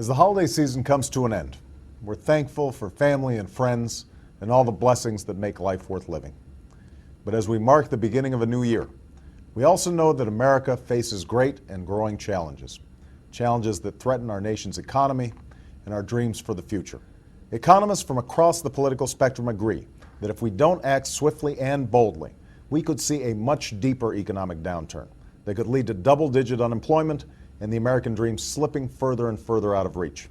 As the holiday season comes to an end, we're thankful for family and friends and all the blessings that make life worth living. But as we mark the beginning of a new year, we also know that America faces great and growing challenges, challenges that threaten our nation's economy and our dreams for the future. Economists from across the political spectrum agree that if we don't act swiftly and boldly, we could see a much deeper economic downturn that could lead to double-digit unemployment and the American dream slipping further and further out of reach.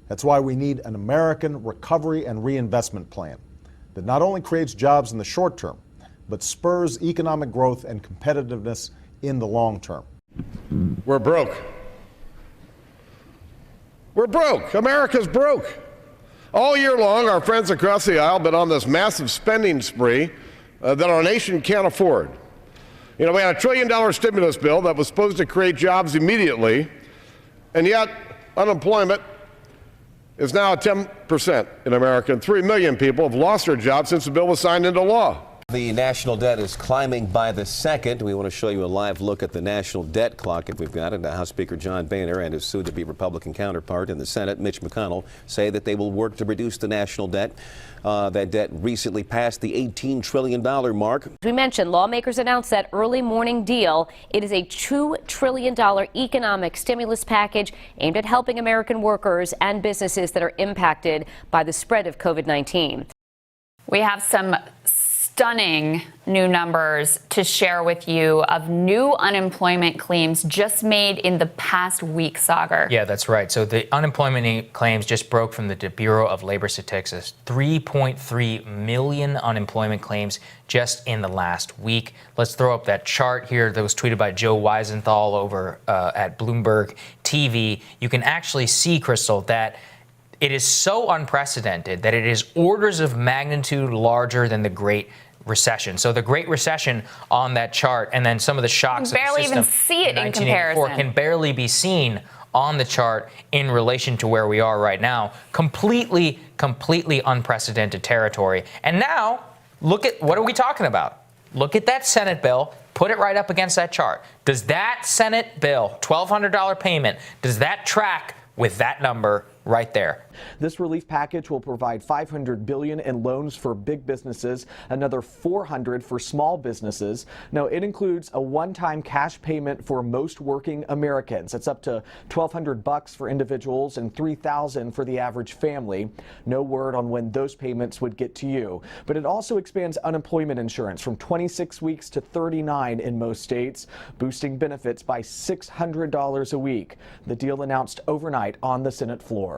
That's why we need an American recovery and reinvestment plan that not only creates jobs in the short term, but spurs economic growth and competitiveness in the long term. We're broke. We're broke. America's broke. All year long, our friends across the aisle have been on this massive spending spree that our nation can't afford. You know, we had a $1 trillion stimulus bill that was supposed to create jobs immediately, and yet unemployment is now at 10% in America, and 3 million people have lost their jobs since the bill was signed into law. The national debt is climbing by the second. We want to show you a live look at the national debt clock if we've got it. House Speaker John Boehner and his soon-to-be Republican counterpart in the Senate, Mitch McConnell, say that they will work to reduce the national debt. That debt recently passed the $18 trillion mark. We mentioned lawmakers announced that early morning deal. It is a $2 trillion economic stimulus package aimed at helping American workers and businesses that are impacted by the spread of COVID-19. We have some stunning new numbers to share with you of new unemployment claims just made in the past week, Sagar. Yeah, that's right. So the unemployment claims just broke from the Bureau of Labor Statistics. 3.3 million unemployment claims just in the last week. Let's throw up that chart here that was tweeted by Joe Weisenthal over at Bloomberg TV. You can actually see, Crystal, that it is so unprecedented that it is orders of magnitude larger than the Great Recession. So the Great Recession on that chart, and then some of the shocks of the system, barely even see it in comparison. Can barely be seen on the chart in relation to where we are right now. Completely unprecedented territory. And now, look at, what are we talking about? Look at that Senate bill. Put it right up against that chart. Does that Senate bill, $1,200 payment, does that track with that number right there? This relief package will provide $500 billion in loans for big businesses, another $400 for small businesses. Now, it includes a one-time cash payment for most working Americans. It's up to $1,200 for individuals and $3,000 for the average family. No word on when those payments would get to you. But it also expands unemployment insurance from 26 weeks to 39 in most states, boosting benefits by $600 a week. The deal announced overnight on the Senate floor.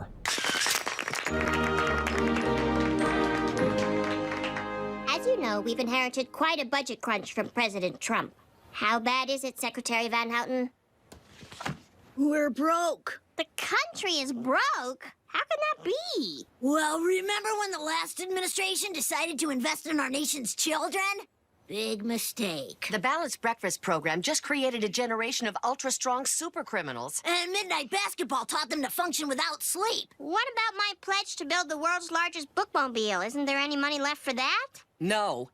As you know, we've inherited quite a budget crunch from President Trump. How bad is it, Secretary Van Houten? We're broke. The country is broke? How can that be? Well, remember when the last administration decided to invest in our nation's children? Big mistake. The Balanced Breakfast program just created a generation of ultra-strong super criminals. And midnight basketball taught them to function without sleep. What about my pledge to build the world's largest bookmobile? Isn't there any money left for that? No.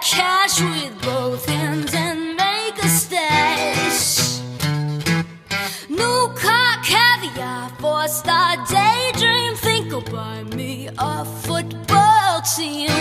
Cash with both hands and make a stash. New car, caviar, four-star daydream. Think I'll buy me a football team.